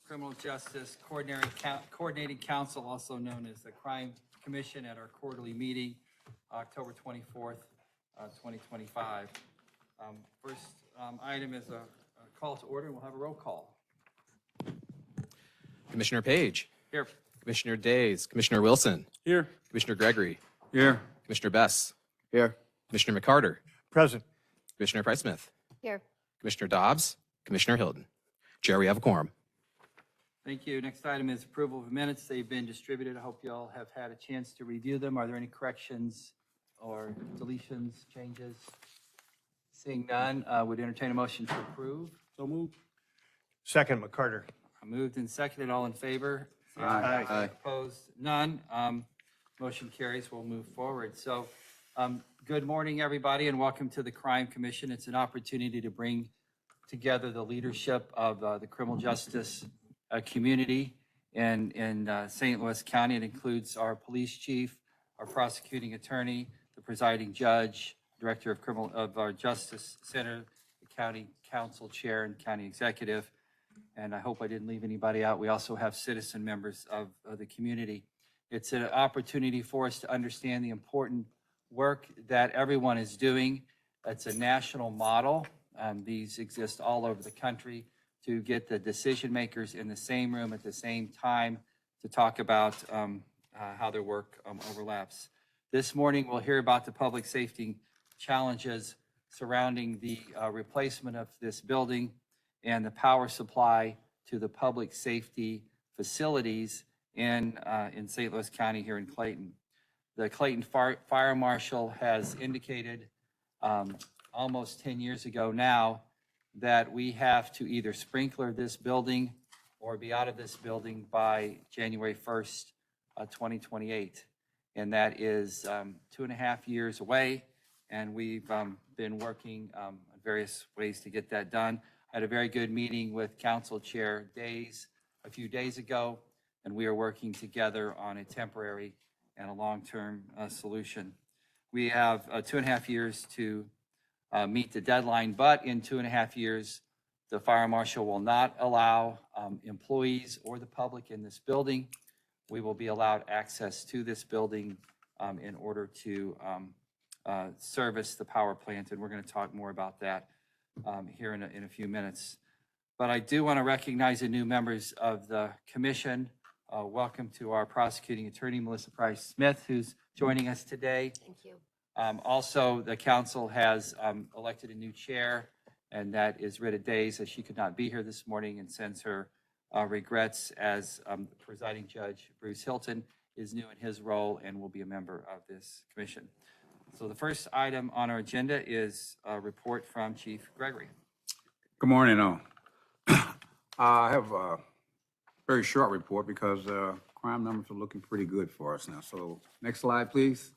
Criminal Justice Coordinating Council, also known as the Crime Commission, at our quarterly meeting, October 24th, 2025. First item is a call to order, and we'll have a roll call. Commissioner Page. Here. Commissioner Days. Commissioner Wilson. Here. Commissioner Gregory. Here. Commissioner Bess. Here. Commissioner McCarter. Present. Commissioner Price Smith. Here. Commissioner Dobbs. Commissioner Hilton. Chair, we have a quorum. Thank you. Next item is approval of minutes. They've been distributed. I hope you all have had a chance to review them. Are there any corrections or deletions, changes? Seeing none, would entertain a motion to approve. So moved. Second, McCarter. Moved and seconded. All in favor? Say Aye. Aye. Opposed? None. Motion carries. We'll move forward. So, good morning, everybody, and welcome to the Crime Commission. It's an opportunity to bring together the leadership of the criminal justice community in St. Louis County. It includes our police chief, our prosecuting attorney, the presiding judge, director of our Justice Center, the county council chair, and county executive. And I hope I didn't leave anybody out. We also have citizen members of the community. It's an opportunity for us to understand the important work that everyone is doing. It's a national model. These exist all over the country to get the decision makers in the same room at the same time to talk about how their work overlaps. This morning, we'll hear about the public safety challenges surrounding the replacement of this building and the power supply to the public safety facilities in St. Louis County here in Clayton. The Clayton Fire Marshal has indicated almost 10 years ago now that we have to either sprinkler this building or be out of this building by January 1st, 2028. And that is 2.5 years away. And we've been working on various ways to get that done. I had a very good meeting with Council Chair Days a few days ago, and we are working together on a temporary and a long-term solution. We have 2.5 years to meet the deadline, but in 2.5 years, the fire marshal will not allow employees or the public in this building. We will be allowed access to this building in order to service the power plant, and we're going to talk more about that here in a few minutes. But I do want to recognize the new members of the commission. Welcome to our prosecuting attorney, Melissa Price Smith, who's joining us today. Thank you. Also, the council has elected a new chair, and that is Rita Days, as she could not be here this morning, and sends her regrets as presiding judge Bruce Hilton is new in his role and will be a member of this commission. So the first item on our agenda is a report from Chief Gregory. Good morning, all. I have a very short report because crime numbers are looking pretty good for us now. So next slide, please.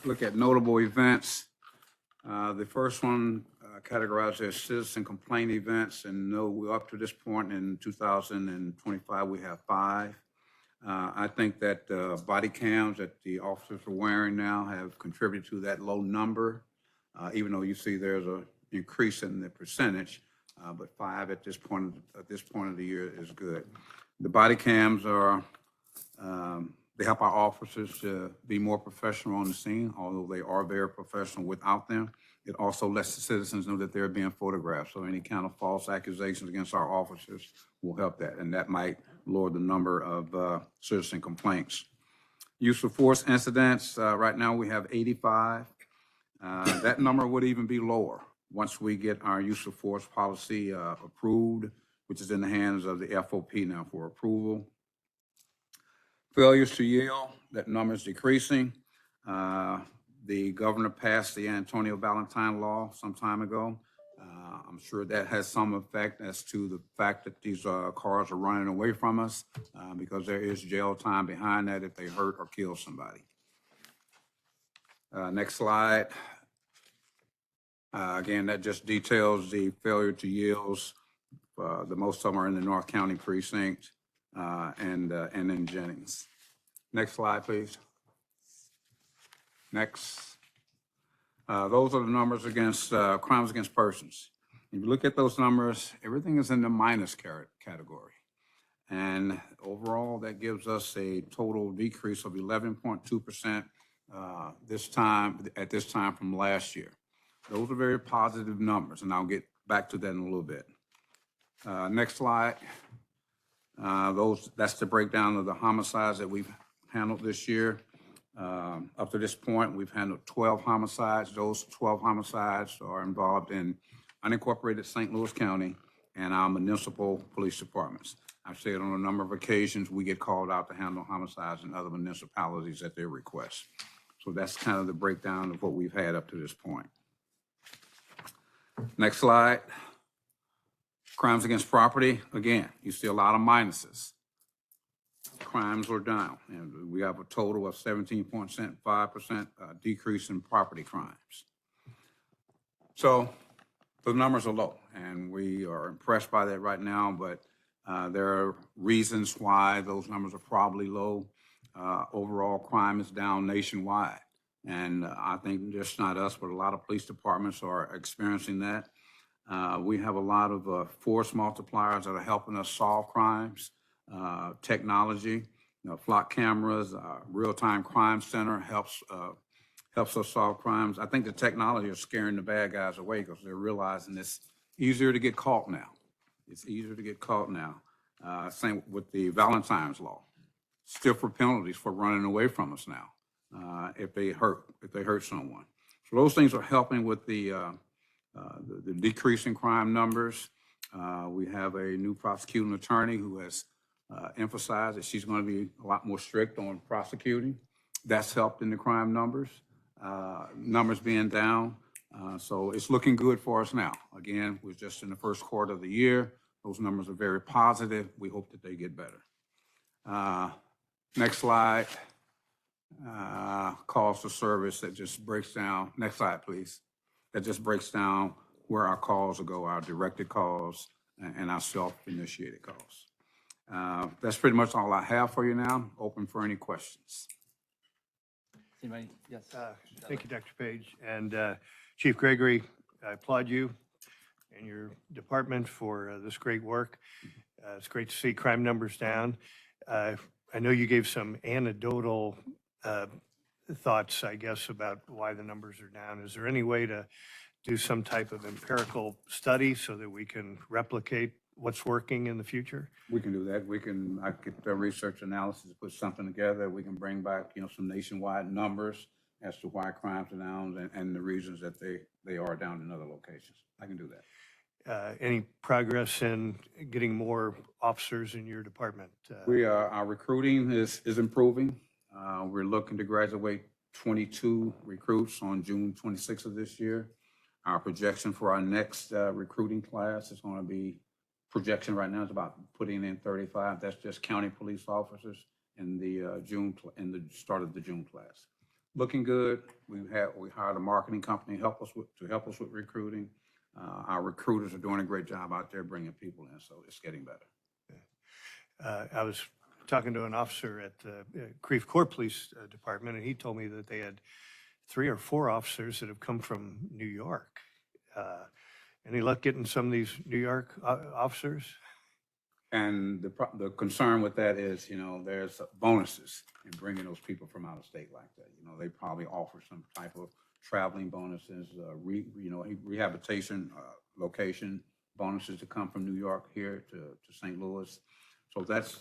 Look at notable events. The first one categorized as citizen complaint events, and we're up to this point in 2025, we have 5. I think that body cams that the officers are wearing now have contributed to that low number, even though you see there's an increase in the percentage, but 5 at this point of the year is good. The body cams are, they help our officers to be more professional on the scene, although they are very professional without them. It also lets the citizens know that they're being photographed, so any kind of false accusations against our officers will help that, and that might lower the number of citizen complaints. Use of force incidents, right now we have 85. That number would even be lower once we get our use of force policy approved, which is in the hands of the FOP now for approval. Failures to yield, that number is decreasing. The governor passed the Antonio Valentine law some time ago. I'm sure that has some effect as to the fact that these cars are running away from us because there is jail time behind that if they hurt or kill somebody. Next slide. Again, that just details the failure to yields. The most of them are in the North County precinct and in Jennings. Next slide, please. Next. Those are the numbers against crimes against persons. If you look at those numbers, everything is in the minus category. And overall, that gives us a total decrease of 11.2% at this time from last year. Those are very positive numbers, and I'll get back to that in a little bit. Next slide. That's the breakdown of the homicides that we've handled this year. Up to this point, we've handled 12 homicides. Those 12 homicides are involved in unincorporated St. Louis County and our municipal police departments. I've said on a number of occasions, we get called out to handle homicides in other municipalities at their request. So that's kind of the breakdown of what we've had up to this point. Next slide. Crimes against property, again, you see a lot of minuses. Crimes are down, and we have a total of 17.5% decrease in property crimes. So the numbers are low, and we are impressed by that right now, but there are reasons why those numbers are probably low. Overall crime is down nationwide, and I think just not us, but a lot of police departments are experiencing that. We have a lot of force multipliers that are helping us solve crimes. Technology, flock cameras, real-time crime center helps us solve crimes. I think the technology is scaring the bad guys away because they're realizing it's easier to get caught now. It's easier to get caught now. Same with the Valentine's Law. Stiffer penalties for running away from us now if they hurt someone. So those things are helping with the decrease in crime numbers. We have a new prosecuting attorney who has emphasized that she's going to be a lot more strict on prosecuting. That's helped in the crime numbers, numbers being down. So it's looking good for us now. Again, we're just in the first quarter of the year. Those numbers are very positive. We hope that they get better. Next slide. Calls to service that just breaks down. Next slide, please. That just breaks down where our calls will go, our directed calls and our self-initiated calls. That's pretty much all I have for you now. Open for any questions. Anybody? Yes. Thank you, Dr. Page. And Chief Gregory, I applaud you and your department for this great work. It's great to see crime numbers down. I know you gave some anecdotal thoughts, I guess, about why the numbers are down. Is there any way to do some type of empirical study so that we can replicate what's working in the future? We can do that. I get the research analysis, put something together. We can bring back, some nationwide numbers as to why crimes are down and the reasons that they are down in other locations. I can do that. Any progress in getting more officers in your department? Our recruiting is improving. We're looking to graduate 22 recruits on June 26th of this year. Our projection for our next recruiting class is going to be, projection right now is about putting in 35. That's just county police officers in the start of the June class. Looking good. We hired a marketing company to help us with recruiting. Our recruiters are doing a great job out there bringing people in, so it's getting better. I was talking to an officer at the Creve Coeur Police Department, and he told me that they had 3 or 4 officers that have come from New York. Any luck getting some of these New York officers? And the concern with that is, there's bonuses in bringing those people from out of state like that. They probably offer some type of traveling bonuses, rehabilitation location bonuses to come from New York here to St. Louis. So that's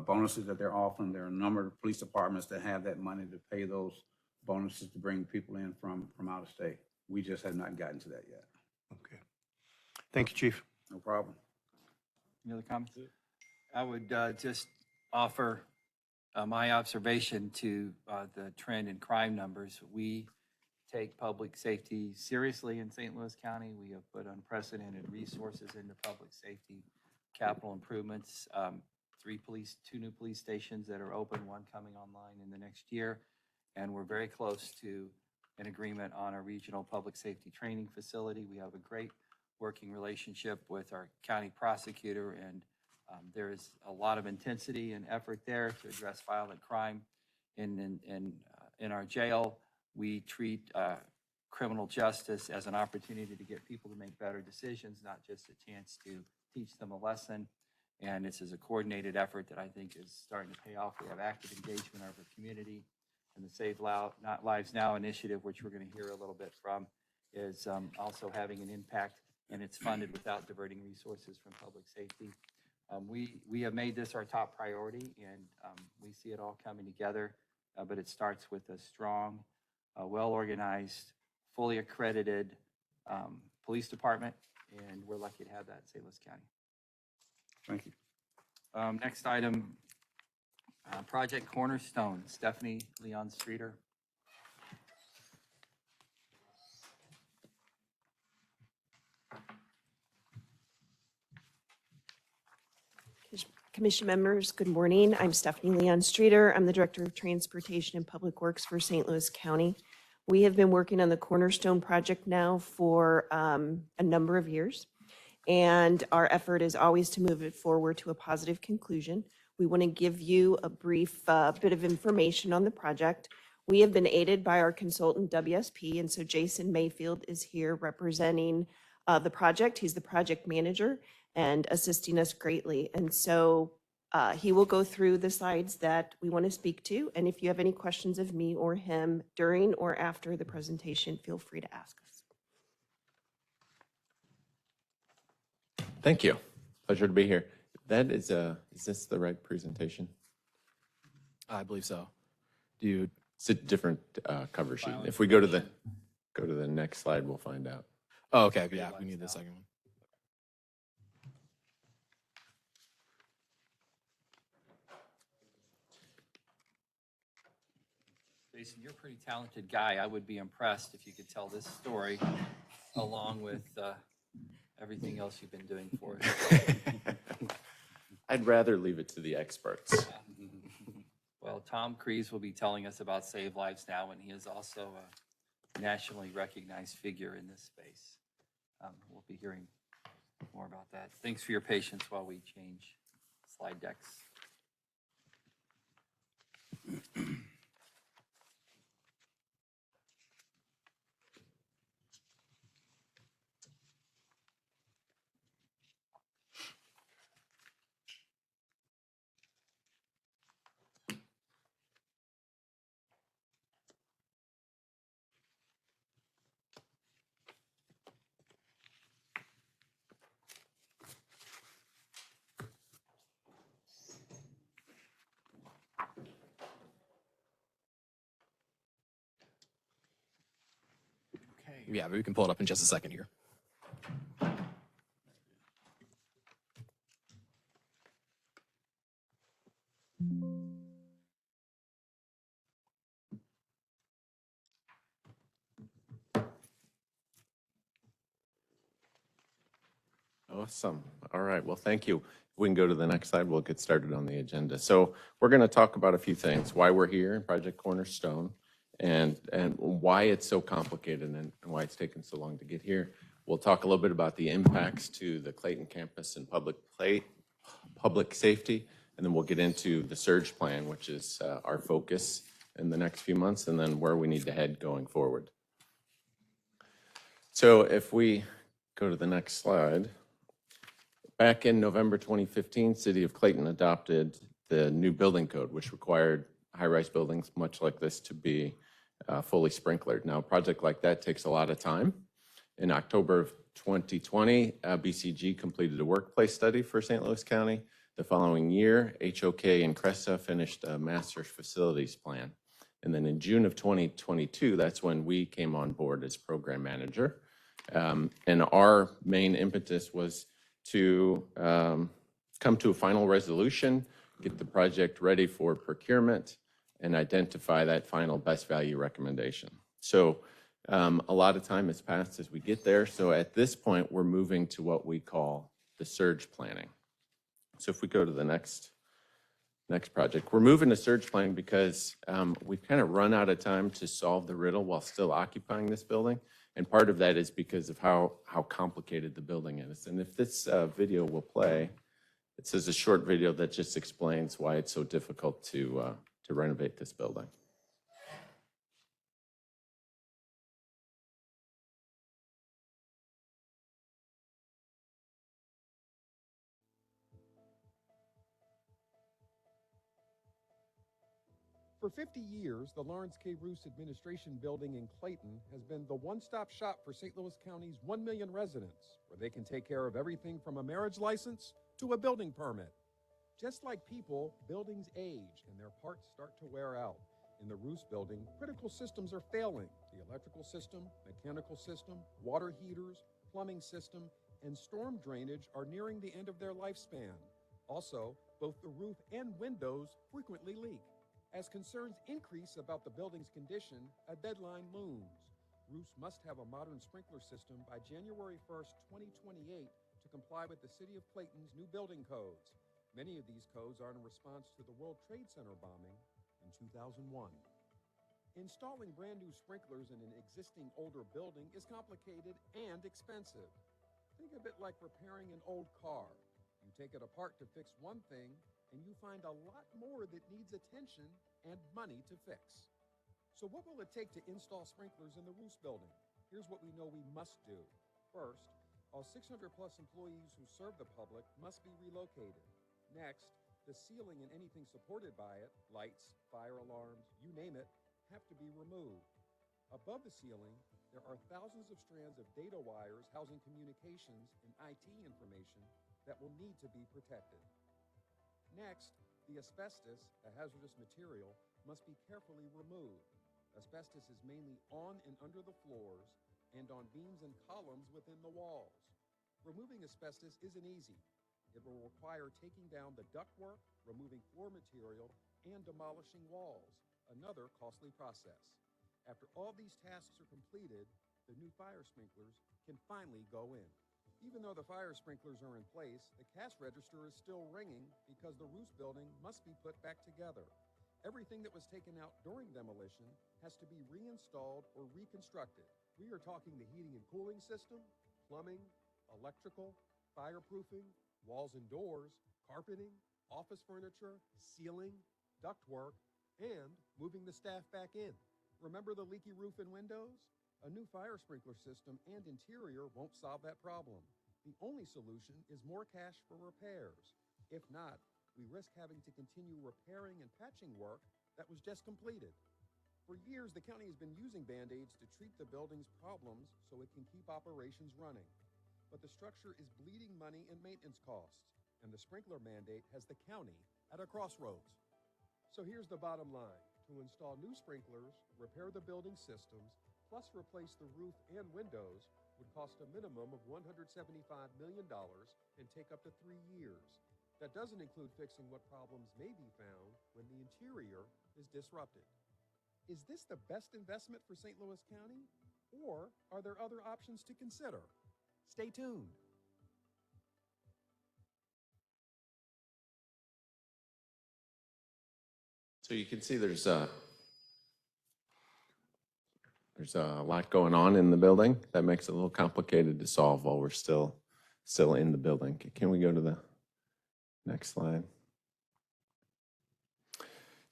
bonuses that they're offering. There are a number of police departments that have that money to pay those bonuses to bring people in from out of state. We just have not gotten to that yet. Okay. Thank you, Chief. No problem. Any other comments? I would just offer my observation to the trend in crime numbers. We take public safety seriously in St. Louis County. We have put unprecedented resources into public safety, capital improvements, 2 new police stations that are open, 1 coming online in the next year. And we're very close to an agreement on a regional public safety training facility. We have a great working relationship with our county prosecutor, and there is a lot of intensity and effort there to address violent crime in our jail. We treat criminal justice as an opportunity to get people to make better decisions, not just a chance to teach them a lesson. And this is a coordinated effort that I think is starting to pay off. We have active engagement of our community, and the Save Lives Now initiative, which we're going to hear a little bit from, is also having an impact, and it's funded without diverting resources from public safety. We have made this our top priority, and we see it all coming together, but it starts with a strong, well-organized, fully accredited police department, and we're lucky to have that in St. Louis County. Thank you. Next item, Project Cornerstone, Stephanie Leon Streeter. Commission members, good morning. I'm Stephanie Leon Streeter. I'm the Director of Transportation and Public Works for St. Louis County. We have been working on the Cornerstone project now for a number of years, and our effort is always to move it forward to a positive conclusion. We want to give you a brief bit of information on the project. We have been aided by our consultant WSP, and so Jason Mayfield is here representing the project. He's the project manager and assisting us greatly. And so he will go through the slides that we want to speak to. And if you have any questions of me or him during or after the presentation, feel free to ask us. Thank you. Pleasure to be here. That is this the right presentation? I believe so. It's a different cover sheet. If we go to the next slide, we'll find out. Oh, okay. Yeah, we need the second one. Jason, you're a pretty talented guy. I would be impressed if you could tell this story along with everything else you've been doing for us. I'd rather leave it to the experts. Well, Tom Kreese will be telling us about Save Lives Now, and he is also a nationally recognized figure in this space. We'll be hearing more about that. Thanks for your patience while we change slide decks. Yeah, but we can pull it up in just a second here. Awesome. All right. Well, thank you. If we can go to the next slide, we'll get started on the agenda. So we're going to talk about a few things, why we're here in Project Cornerstone and why it's so complicated and why it's taken so long to get here. We'll talk a little bit about the impacts to the Clayton campus and public safety, and then we'll get into the surge plan, which is our focus in the next few months, and then where we need to head going forward. So if we go to the next slide. Back in November 2015, City of Clayton adopted the new building code, which required high-rise buildings much like this to be fully sprinklered. Now, a project like that takes a lot of time. In October of 2020, BCG completed a workplace study for St. Louis County. The following year, HOK and Cresta finished a master facilities plan. And then in June of 2022, that's when we came on board as program manager. And our main impetus was to come to a final resolution, get the project ready for procurement, and identify that final best value recommendation. So a lot of time has passed as we get there. So at this point, we're moving to what we call the surge planning. So if we go to the next project, we're moving to surge planning because we've kind of run out of time to solve the riddle while still occupying this building. And part of that is because of how complicated the building is. And if this video will play, it says a short video that just explains why it's so difficult to renovate this building. For 50 years, the Lawrence K. Roos Administration Building in Clayton has been the one-stop shop for St. Louis County's 1 million residents, where they can take care of everything from a marriage license to a building permit. Just like people, buildings age and their parts start to wear out. In the Roos building, critical systems are failing. The electrical system, mechanical system, water heaters, plumbing system, and storm drainage are nearing the end of their lifespan. Also, both the roof and windows frequently leak. As concerns increase about the building's condition, a deadline looms. Roos must have a modern sprinkler system by January 1st, 2028 to comply with the City of Clayton's new building codes. Many of these codes are in response to the World Trade Center bombing in 2001. Installing brand new sprinklers in an existing older building is complicated and expensive. Think of it like repairing an old car. You take it apart to fix one thing, and you find a lot more that needs attention and money to fix. So what will it take to install sprinklers in the Roos building? Here's what we know we must do. First, all 600+ employees who serve the public must be relocated. Next, the ceiling and anything supported by it, lights, fire alarms, you name it, have to be removed. Above the ceiling, there are thousands of strands of data wires housing communications and IT information that will need to be protected. Next, the asbestos, a hazardous material, must be carefully removed. Asbestos is mainly on and under the floors and on beams and columns within the walls. Removing asbestos isn't easy. It will require taking down the ductwork, removing floor material, and demolishing walls, another costly process. After all these tasks are completed, the new fire sprinklers can finally go in. Even though the fire sprinklers are in place, the cash register is still ringing because the Roos building must be put back together. Everything that was taken out during demolition has to be reinstalled or reconstructed. We are talking the heating and cooling system, plumbing, electrical, fireproofing, walls and doors, carpeting, office furniture, ceiling, ductwork, and moving the staff back in. Remember the leaky roof and windows? A new fire sprinkler system and interior won't solve that problem. The only solution is more cash for repairs. If not, we risk having to continue repairing and patching work that was just completed. For years, the county has been using Band-Aids to treat the building's problems so it can keep operations running. But the structure is bleeding money and maintenance costs, and the sprinkler mandate has the county at a crossroads. So here's the bottom line. To install new sprinklers, repair the building systems, plus replace the roof and windows would cost a minimum of $175 million and take up to 3 years. That doesn't include fixing what problems may be found when the interior is disrupted. Is this the best investment for St. Louis County? Or are there other options to consider? Stay tuned. So you can see there's a lot going on in the building that makes it a little complicated to solve while we're still in the building. Can we go to the next slide?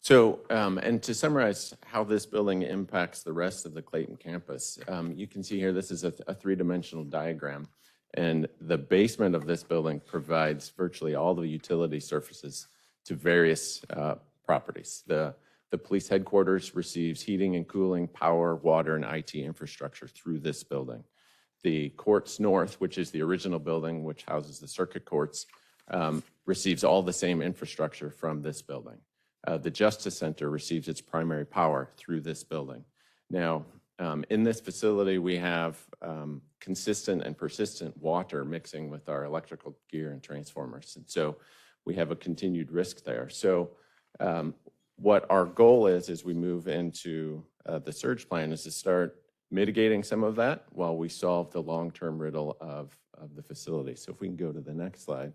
So, and to summarize how this building impacts the rest of the Clayton campus, you can see here this is a three-dimensional diagram, and the basement of this building provides virtually all the utility surfaces to various properties. The police headquarters receives heating and cooling, power, water, and IT infrastructure through this building. The courts north, which is the original building, which houses the circuit courts, receives all the same infrastructure from this building. The Justice Center receives its primary power through this building. Now, in this facility, we have consistent and persistent water mixing with our electrical gear and transformers. And so we have a continued risk there. So what our goal is as we move into the surge plan is to start mitigating some of that while we solve the long-term riddle of the facility. So if we can go to the next slide.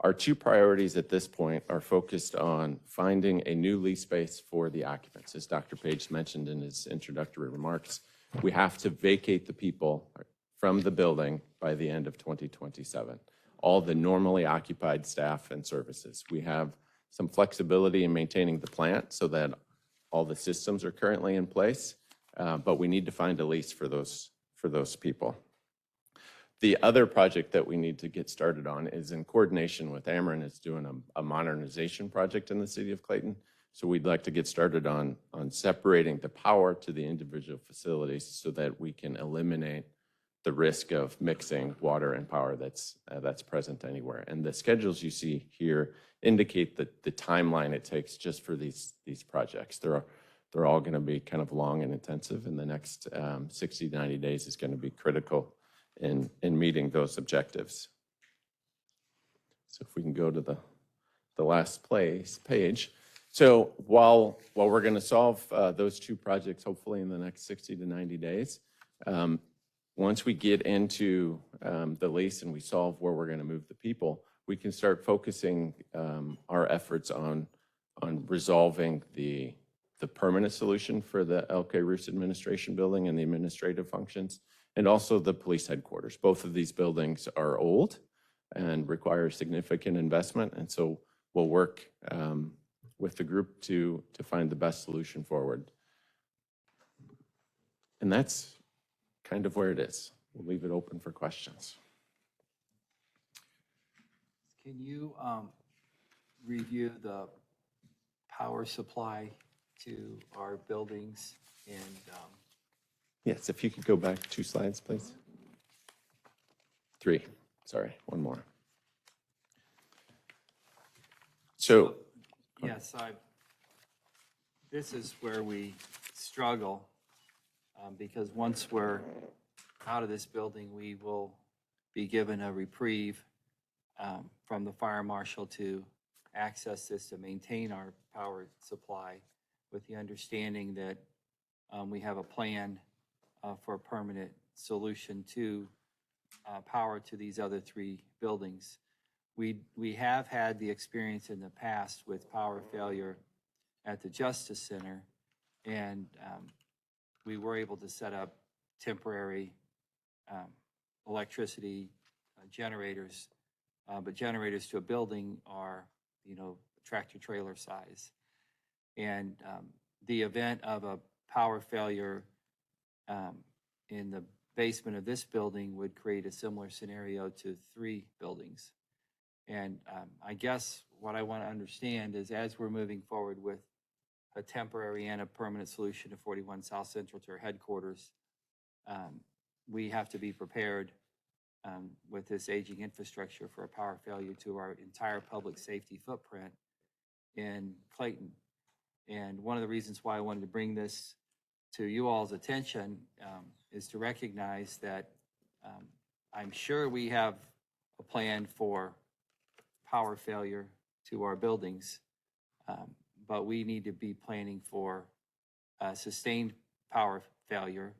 Our two priorities at this point are focused on finding a new lease space for the occupants. As Dr. Page mentioned in his introductory remarks, we have to vacate the people from the building by the end of 2027, all the normally occupied staff and services. We have some flexibility in maintaining the plant so that all the systems are currently in place, but we need to find a lease for those people. The other project that we need to get started on is in coordination with Ameren. It's doing a modernization project in the city of Clayton. So we'd like to get started on separating the power to the individual facilities so that we can eliminate the risk of mixing water and power that's present anywhere. And the schedules you see here indicate that the timeline it takes just for these projects. They're all going to be kind of long and intensive, and the next 60 to 90 days is going to be critical in meeting those objectives. So if we can go to the last page. So while we're going to solve those two projects, hopefully in the next 60 to 90 days, once we get into the lease and we solve where we're going to move the people, we can start focusing our efforts on resolving the permanent solution for the L.K. Roos Administration Building and the administrative functions, and also the police headquarters. Both of these buildings are old and require significant investment, and so we'll work with the group to find the best solution forward. And that's kind of where it is. We'll leave it open for questions. Can you review the power supply to our buildings and Yes, if you could go back 2 slides, please. 3, sorry, 1 more. So, yes, this is where we struggle, because once we're out of this building, we will be given a reprieve from the fire marshal to access this to maintain our power supply, with the understanding that we have a plan for a permanent solution to power to these other 3 buildings. We have had the experience in the past with power failure at the Justice Center, and we were able to set up temporary electricity generators, but generators to a building are, tractor trailer size. And the event of a power failure in the basement of this building would create a similar scenario to 3 buildings. And I guess what I want to understand is, as we're moving forward with a temporary and a permanent solution to 41 South Central to our headquarters, we have to be prepared with this aging infrastructure for a power failure to our entire public safety footprint in Clayton. And one of the reasons why I wanted to bring this to you all's attention is to recognize that I'm sure we have a plan for power failure to our buildings, but we need to be planning for sustained power failure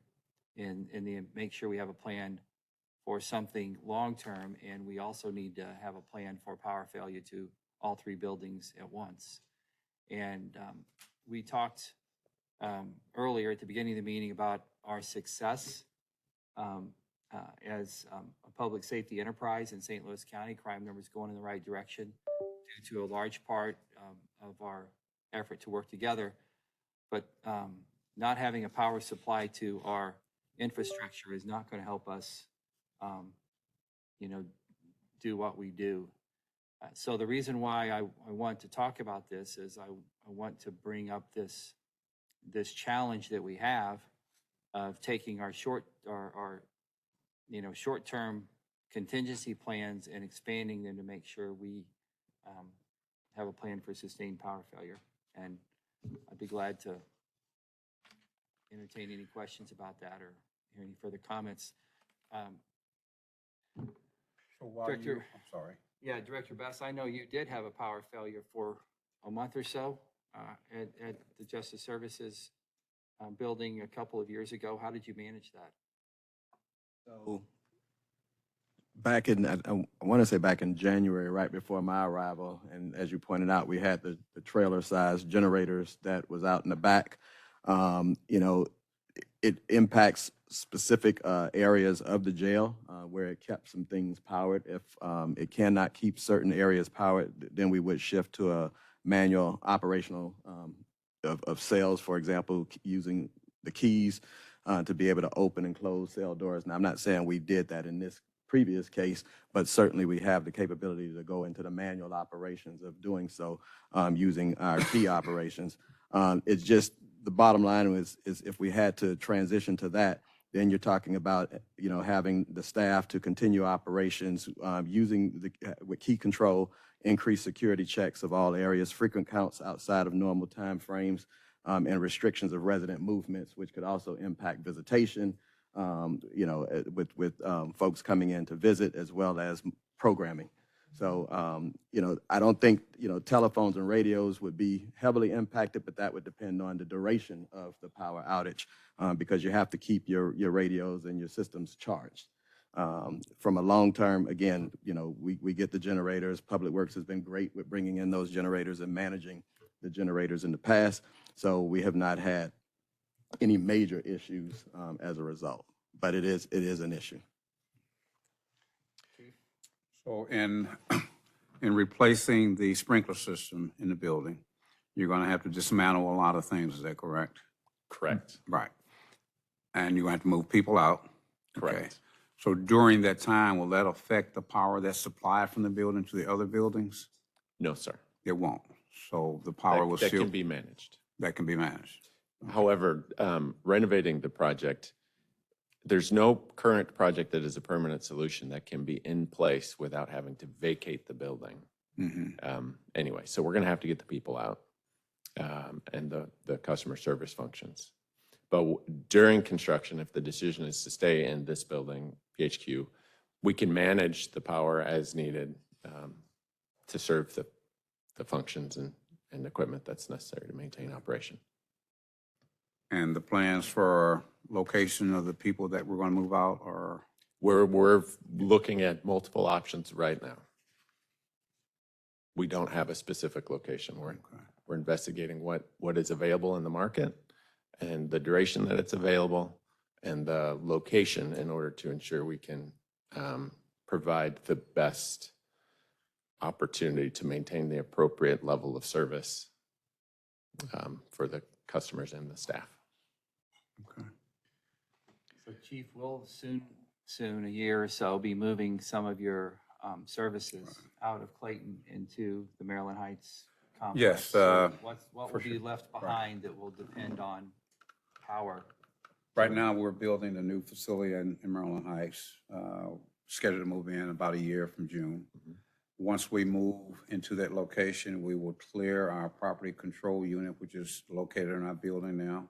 and make sure we have a plan for something long-term, and we also need to have a plan for power failure to all 3 buildings at once. And we talked earlier at the beginning of the meeting about our success as a public safety enterprise in St. Louis County. Crime numbers going in the right direction due to a large part of our effort to work together. But not having a power supply to our infrastructure is not going to help us, do what we do. So the reason why I want to talk about this is I want to bring up this challenge that we have of taking our short-term contingency plans and expanding them to make sure we have a plan for sustained power failure. And I'd be glad to entertain any questions about that or hear any further comments. So while Director- I'm sorry. Yeah, Director Best, I know you did have a power failure for a month or so at the Justice Services building a couple of years ago. How did you manage that? So back in, I want to say back in January, right before my arrival, and as you pointed out, we had the trailer-sized generators that was out in the back. It impacts specific areas of the jail where it kept some things powered. If it cannot keep certain areas powered, then we would shift to a manual operational of cells, for example, using the keys to be able to open and close cell doors. Now, I'm not saying we did that in this previous case, but certainly we have the capability to go into the manual operations of doing so using our key operations. It's just the bottom line is if we had to transition to that, then you're talking about, having the staff to continue operations, using with key control, increased security checks of all areas, frequent counts outside of normal time frames, and restrictions of resident movements, which could also impact visitation, with folks coming in to visit as well as programming. So, I don't think, telephones and radios would be heavily impacted, but that would depend on the duration of the power outage, because you have to keep your radios and your systems charged. From a long term, again, we get the generators. Public Works has been great with bringing in those generators and managing the generators in the past. So we have not had any major issues as a result, but it is an issue. So in replacing the sprinkler system in the building, you're going to have to dismantle a lot of things, is that correct? Correct. Right. And you're going to have to move people out? Correct. Okay. So during that time, will that affect the power that's supplied from the building to the other buildings? No, sir. It won't. So the power will That still, can be managed. that can be managed. However, renovating the project, there's no current project that is a permanent solution that can be in place without having to vacate the building. Anyway, so we're going to have to get the people out and the customer service functions. But during construction, if the decision is to stay in this building, PHQ, we can manage the power as needed to serve the functions and equipment that's necessary to maintain operation. And the plans for location of the people that we're going to move out are? We're looking at multiple options right now. We don't have a specific location. We're investigating what is available in the market and the duration that it's available and the location in order to ensure we can provide the best opportunity to maintain the appropriate level of service for the customers and the staff. Okay. So Chief, we'll soon, a year or so, be moving some of your services out of Clayton into the Maryland Heights complex. Yes, So what for will be sure. left behind that will depend on power? Right now, we're building a new facility in Maryland Heights, scheduled to move in about a year from June. Once we move into that location, we will clear our property control unit, which is located in our building now.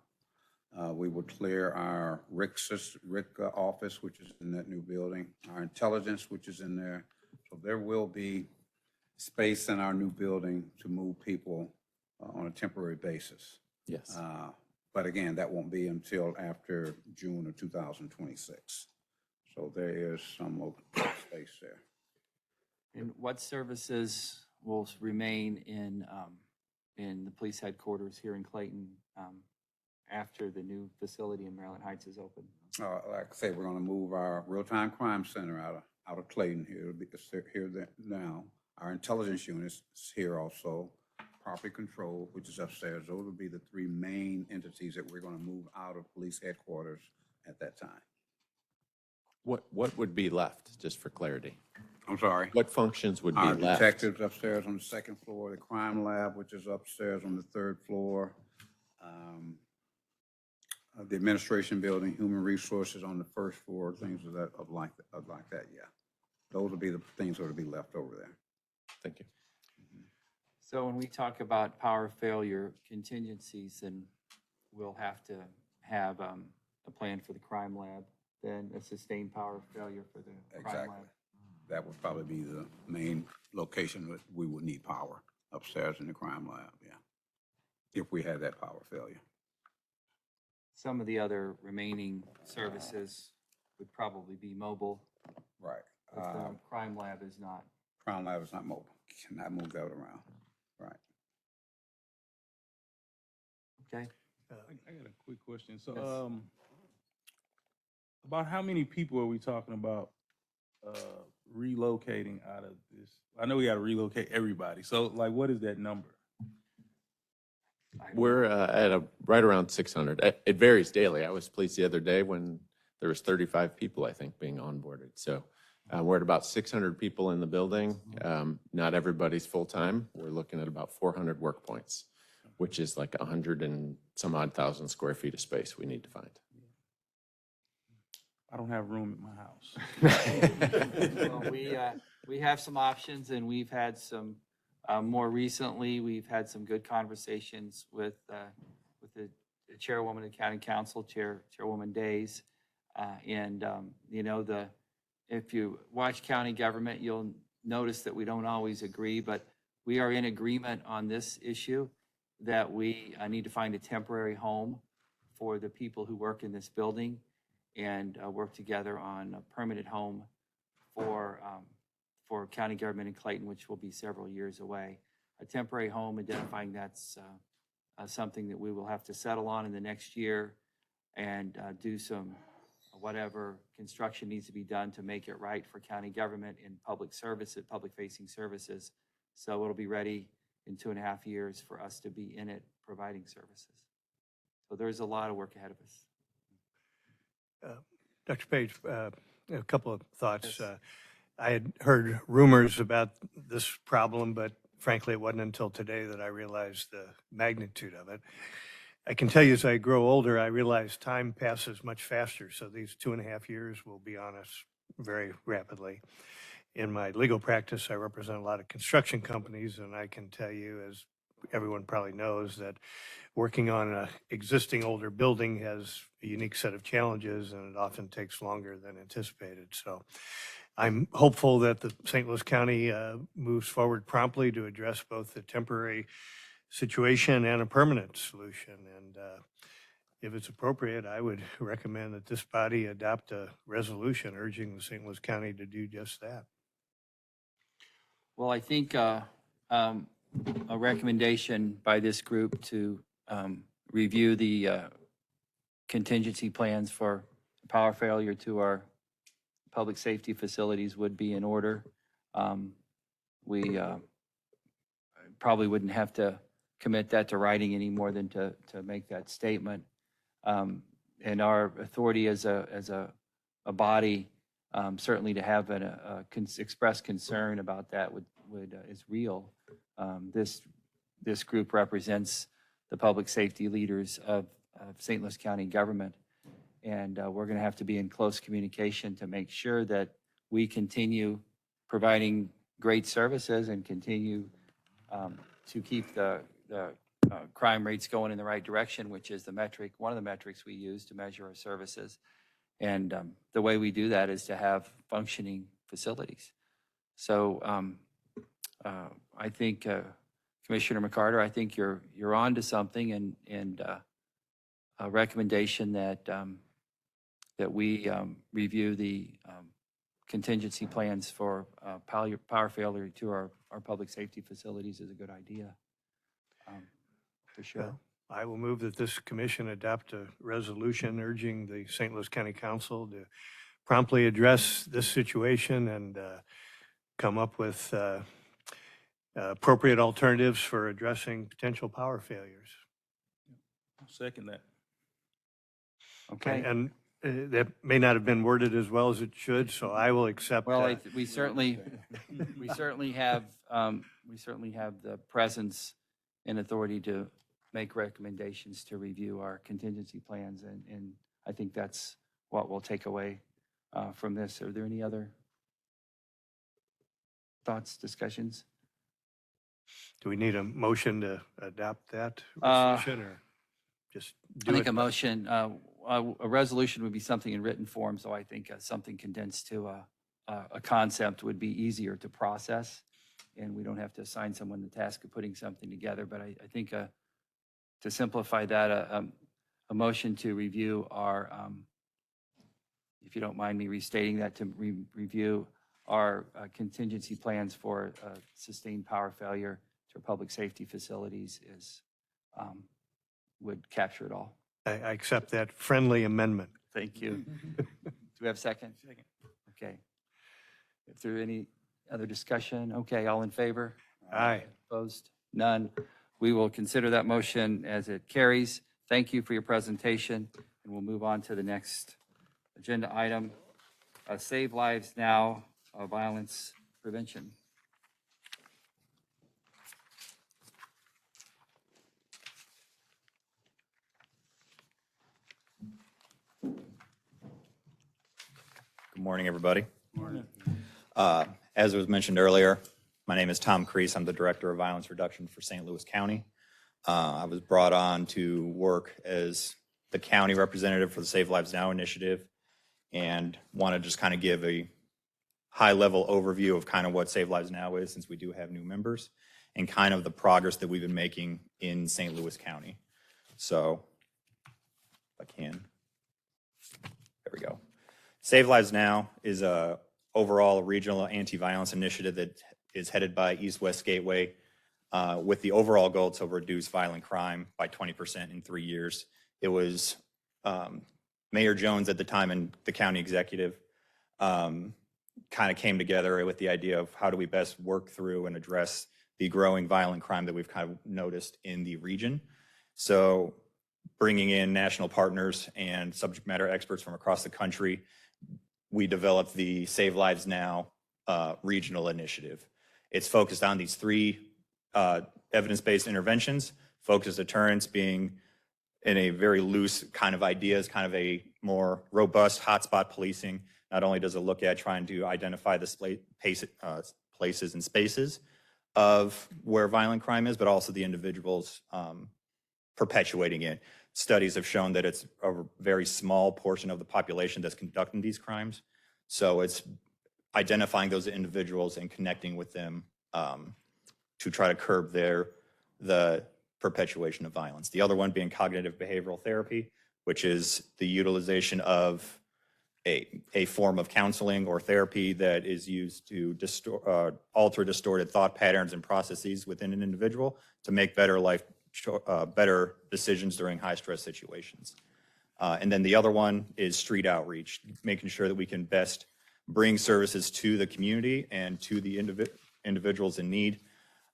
We will clear our RIC office, which is in that new building, our intelligence, which is in there. So there will be space in our new building to move people on a temporary basis. Yes. But again, that won't be until after June of 2026. So there is some open space there. And what services will remain in the police headquarters here in Clayton after the new facility in Maryland Heights is open? Like I say, we're going to move our real-time crime center out of Clayton here. It'll be here now. Our intelligence units is here also. Property control, which is upstairs. Those will be the three main entities that we're going to move out of police headquarters at that time. What would be left, just for clarity? I'm sorry. What functions would be Our left? detectives upstairs on the second floor, the crime lab, which is upstairs on the third floor, the administration building, human resources on the first floor, things like that. Yeah, those will be the things that will be left over there. Thank you. So when we talk about power failure contingencies, then we'll have to have a plan for the crime lab, then a sustained power failure for the crime Exactly. lab. That would probably be the main location that we would need power, upstairs in the crime lab, yeah. If we had that power failure. Some of the other remaining services would probably be mobile, Right. but the crime lab is not. Crime lab is not mobile, cannot move that around, right. Okay. I got a quick question. So, Yes. about how many people are we talking about relocating out of this? I know we got to relocate everybody. So, like, what is that number? We're at right around 600. It varies daily. I was pleased the other day when there was 35 people, I think, being onboarded. So We're at about 600 people in the building. Not everybody's full-time. We're looking at about 400 work points, which is like 100 and some odd thousand square feet of space we need to find. I don't have room at my house. Well, we have some options, and we've had some, more recently, we've had some good conversations with the chairwoman of the county council, Chairwoman Days. If you watch county government, you'll notice that we don't always agree, but we are in agreement on this issue that we need to find a temporary home for the people who work in this building and work together on a permanent home for county government in Clayton, which will be several years away. A temporary home, identifying that's something that we will have to settle on in the next year and do some whatever construction needs to be done to make it right for county government in public services, public-facing services. So it'll be ready in 2.5 years for us to be in it providing services. So there's a lot of work ahead of us. Dr. Page, a couple of thoughts. I had heard rumors about this problem, but frankly, it wasn't until today that I realized the magnitude of it. I can tell you as I grow older, I realize time passes much faster. So these 2.5 years will be on us very rapidly. In my legal practice, I represent a lot of construction companies, and I can tell you, as everyone probably knows, that working on an existing older building has a unique set of challenges, and it often takes longer than anticipated. So I'm hopeful that the St. Louis County moves forward promptly to address both the temporary situation and a permanent solution. And if it's appropriate, I would recommend that this body adopt a resolution urging the St. Louis County to do just that. Well, I think a recommendation by this group to review the contingency plans for power failure to our public safety facilities would be in order. We probably wouldn't have to commit that to writing any more than to make that statement. And our authority as a body, certainly to have an express concern about that is real. This group represents the public safety leaders of St. Louis County government. And we're going to have to be in close communication to make sure that we continue providing great services and continue to keep the crime rates going in the right direction, which is one of the metrics we use to measure our services. And the way we do that is to have functioning facilities. So I think, Commissioner McCarter, I think you're on to something, and a recommendation that we review the contingency plans for power failure to our public safety facilities is a good idea, for sure. I will move that this commission adopt a resolution urging the St. Louis County Council to promptly address this situation and come up with appropriate alternatives for addressing potential power failures. I'll second that. Okay. And that may not have been worded as well as it should, so I will accept. Well, we certainly have the presence and authority to make recommendations to review our contingency plans, and I think that's what we'll take away from this. Are there any other thoughts, discussions? Do we need a motion to adopt that resolution, or just do I think it? a motion, a resolution would be something in written form, so I think something condensed to a concept would be easier to process, and we don't have to assign someone the task of putting something together. But I think to simplify that, a motion to review our, if you don't mind me restating that, to review our contingency plans for sustained power failure to our public safety facilities would capture it all. I accept that friendly amendment. Thank you. Do we have a second? Second. Okay. If there any other discussion, okay, all in favor? Aye. Opposed? None. We will consider that motion as it carries. Thank you for your presentation, and we'll move on to the next agenda item. Save Lives Now violence prevention. Good morning, everybody. As was mentioned earlier, my name is Tom Crease. I'm the Director of Violence Reduction for St. Louis County. I was brought on to work as the county representative for the Save Lives Now initiative, and want to just kind of give a high-level overview of kind of what Save Lives Now is, since we do have new members, and kind of the progress that we've been making in St. Louis County. So, if I can, there we go. Save Lives Now is a overall regional anti-violence initiative that is headed by East West Gateway, with the overall goal to reduce violent crime by 20% in 3 years. It was Mayor Jones at the time and the county executive kind of came together with the idea of how do we best work through and address the growing violent crime that we've kind of noticed in the region. So bringing in national partners and subject matter experts from across the country, we developed the Save Lives Now regional initiative. It's focused on these 3 evidence-based interventions, focused deterrence being in a very loose kind of ideas, kind of a more robust hotspot policing. Not only does it look at trying to identify the places and spaces of where violent crime is, but also the individuals perpetuating it. Studies have shown that it's a very small portion of the population that's conducting these crimes. So it's identifying those individuals and connecting with them to try to curb the perpetuation of violence. The other one being cognitive behavioral therapy, which is the utilization of a form of counseling or therapy that is used to alter distorted thought patterns and processes within an individual to make better decisions during high stress situations. And then the other one is street outreach, making sure that we can best bring services to the community and to the individuals in need.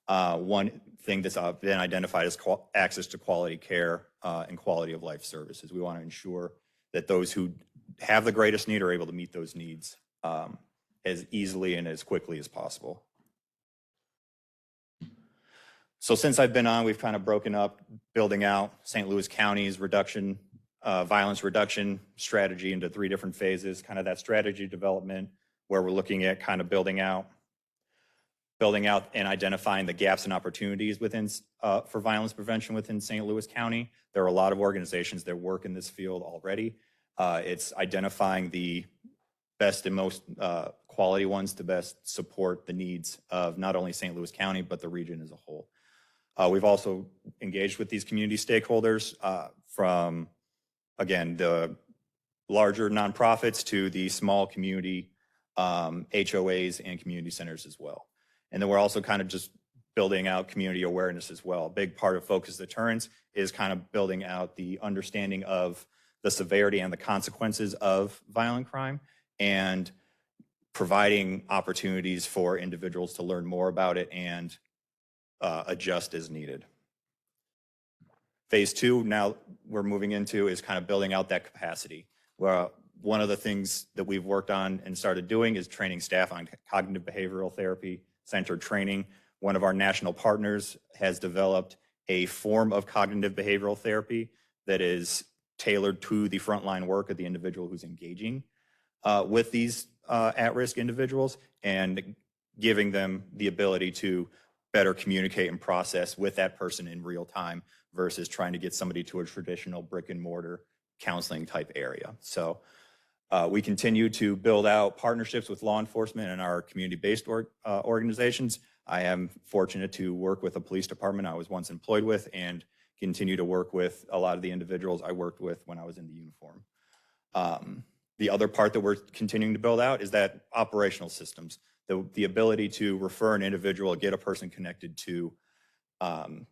One thing that's been identified as access to quality care and quality of life services. We want to ensure that those who have the greatest need are able to meet those needs as easily and as quickly as possible. So since I've been on, we've kind of broken up building out St. Louis County's violence reduction strategy into 3 different phases, kind of that strategy development where we're looking at kind of building out and identifying the gaps and opportunities within for violence prevention within St. Louis County. There are a lot of organizations that work in this field already. It's identifying the best and most quality ones to best support the needs of not only St. Louis County, but the region as a whole. We've also engaged with these community stakeholders from, again, the larger nonprofits to the small community HOAs and community centers as well. And then we're also kind of just building out community awareness as well. A big part of Focus Deterrence is kind of building out the understanding of the severity and the consequences of violent crime and providing opportunities for individuals to learn more about it and adjust as needed. Phase 2 now we're moving into is kind of building out that capacity. Well, one of the things that we've worked on and started doing is training staff on cognitive behavioral therapy centered training. One of our national partners has developed a form of cognitive behavioral therapy that is tailored to the frontline work of the individual who's engaging with these at-risk individuals and giving them the ability to better communicate and process with that person in real time versus trying to get somebody to a traditional brick and mortar counseling type area. So we continue to build out partnerships with law enforcement and our community-based organizations. I am fortunate to work with a police department I was once employed with and continue to work with a lot of the individuals I worked with when I was in the uniform. The other part that we're continuing to build out is that operational systems, the ability to refer an individual, get a person connected to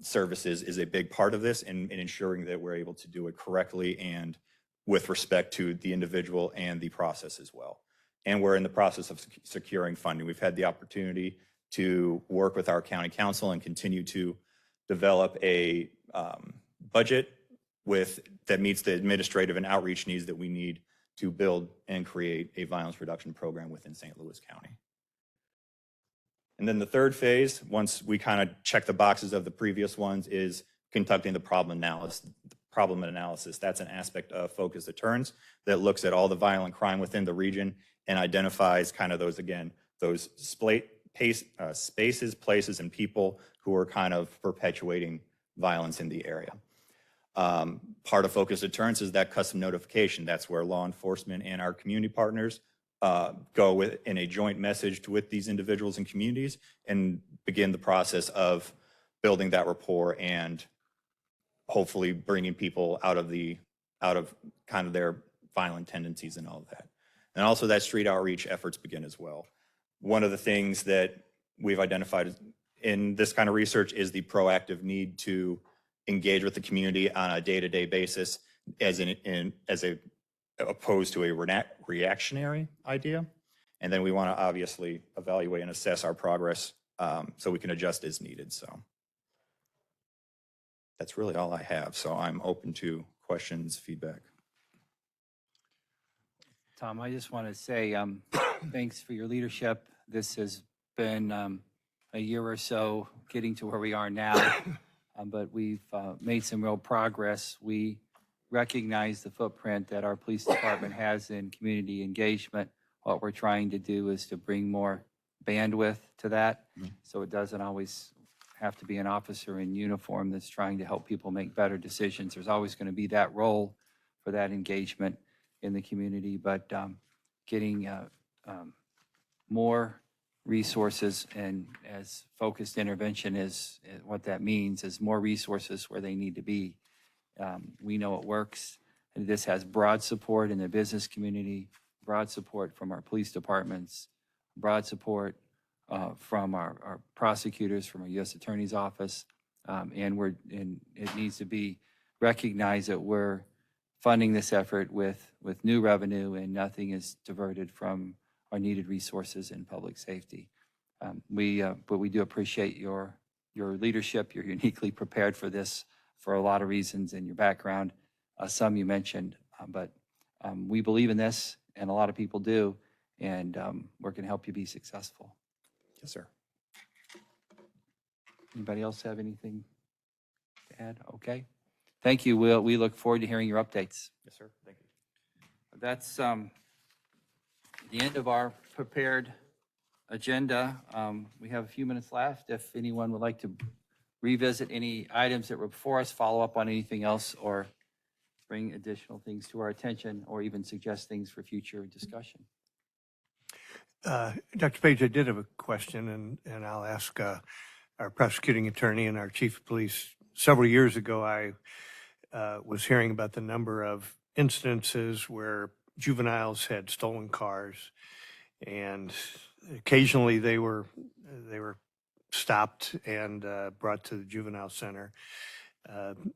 services is a big part of this in ensuring that we're able to do it correctly and with respect to the individual and the process as well. And we're in the process of securing funding. We've had the opportunity to work with our county council and continue to develop a budget that meets the administrative and outreach needs that we need to build and create a violence reduction program within St. Louis County. And then the third phase, once we kind of check the boxes of the previous ones, is conducting the problem analysis. That's an aspect of focused deterrence that looks at all the violent crime within the region and identifies kind of those, again, those spaces, places, and people who are kind of perpetuating violence in the area. Part of focused deterrence is that custom notification. That's where law enforcement and our community partners go in a joint message with these individuals and communities and begin the process of building that rapport and hopefully bringing people out of kind of their violent tendencies and all of that. And also that street outreach efforts begin as well. One of the things that we've identified in this kind of research is the proactive need to engage with the community on a day-to-day basis as opposed to a reactionary idea. And then we want to obviously evaluate and assess our progress so we can adjust as needed. So that's really all I have. So I'm open to questions, feedback. Tom, I just want to say thanks for your leadership. This has been a year or so getting to where we are now, but we've made some real progress. We recognize the footprint that our police department has in community engagement. What we're trying to do is to bring more bandwidth to that, so it doesn't always have to be an officer in uniform that's trying to help people make better decisions. There's always going to be that role for that engagement in the community, but getting more resources, and as focused intervention is what that means, is more resources where they need to be. We know it works, and this has broad support in the business community, broad support from our police departments, broad support from our prosecutors, from our U.S. Attorney's Office, and it needs to be recognized that we're funding this effort with new revenue, and nothing is diverted from our needed resources in public safety. But we do appreciate your leadership. You're uniquely prepared for this for a lot of reasons in your background. Some you mentioned, but we believe in this, and a lot of people do, and we're going to help you be successful. Yes, sir. Anybody else have anything to add? Okay. Thank you, Will. We look forward to hearing your updates. Yes, sir. Thank you. That's the end of our prepared agenda. We have a few minutes left. If anyone would like to revisit any items that were before us, follow up on anything else, or bring additional things to our attention, or even suggest things for future discussion. Dr. Page, I did have a question, and I'll ask our prosecuting attorney and our chief of police. Several years ago, I was hearing about the number of incidences where juveniles had stolen cars, and occasionally they were stopped and brought to the juvenile center.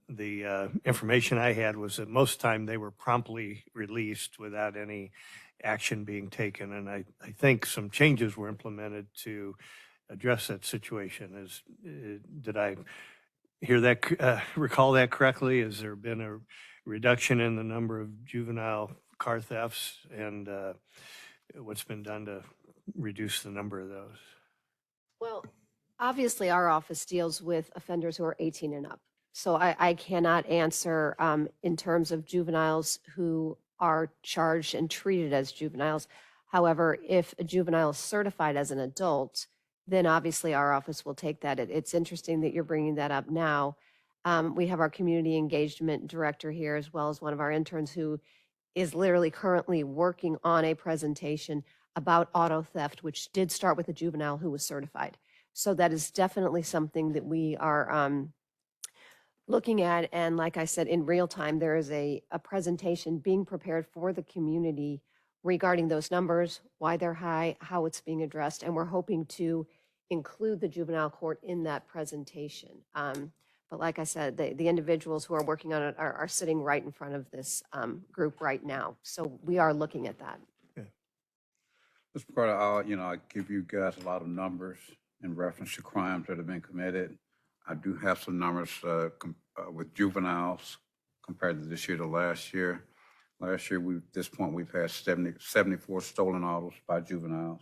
The information I had was that most of the time they were promptly released without any action being taken, and I think some changes were implemented to address that situation. Did I hear that, recall that correctly? Has there been a reduction in the number of juvenile car thefts, and what's been done to reduce the number of those? Well, obviously, our office deals with offenders who are 18 and up. So I cannot answer in terms of juveniles who are charged and treated as juveniles. However, if a juvenile is certified as an adult, then obviously our office will take that. It's interesting that you're bringing that up now. We have our community engagement director here, as well as one of our interns who is literally currently working on a presentation about auto theft, which did start with a juvenile who was certified. So that is definitely something that we are looking at. And like I said, in real time, there is a presentation being prepared for the community regarding those numbers, why they're high, how it's being addressed. And we're hoping to include the juvenile court in that presentation. But like I said, the individuals who are working on it are sitting right in front of this group right now. So we are looking at that. Mr. Carter, I'll give you guys a lot of numbers in reference to crimes that have been committed. I do have some numbers with juveniles compared to this year to last year. Last year, at this point, we've had 74 stolen autos by juveniles.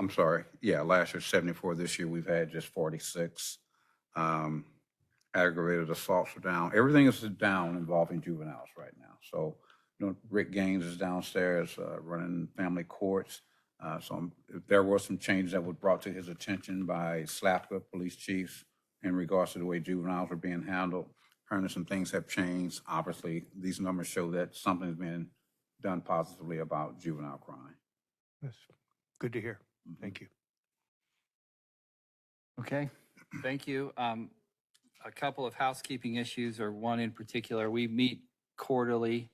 I'm sorry, yeah, last year 74, this year we've had just 46. Aggravated assaults are down. Everything is down involving juveniles right now. So, Rick Gaines is downstairs running family courts. If there were some changes that were brought to his attention by SLAPCA police chiefs in regards to the way juveniles are being handled, apparently some things have changed. Obviously, these numbers show that something's been done positively about juvenile crime. That's good to hear. Thank you. Okay, thank you. A couple of housekeeping issues, or one in particular. We meet quarterly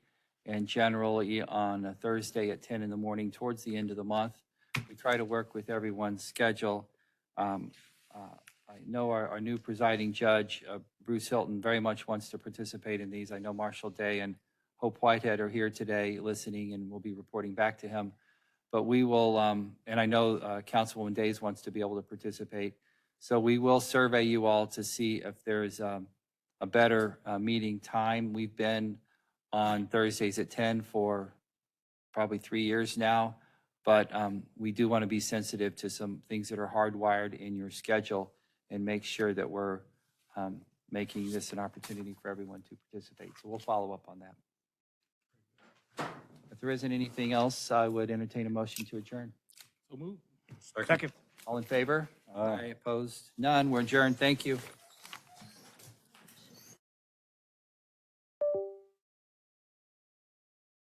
and generally on a Thursday at 10 in the morning towards the end of the month. We try to work with everyone's schedule. I know our new presiding judge, Bruce Hilton, very much wants to participate in these. I know Marshall Day and Hope Whitehead are here today listening, and we'll be reporting back to him. But we will, and I know Councilwoman Days wants to be able to participate. So we will survey you all to see if there's a better meeting time. We've been on Thursdays at 10 for probably 3 years now, but we do want to be sensitive to some things that are hardwired in your schedule and make sure that we're making this an opportunity for everyone to participate. So we'll follow up on that. If there isn't anything else, I would entertain a motion to adjourn. So move. Second. All in favor? Aye. Opposed? None. We're adjourned. Thank you.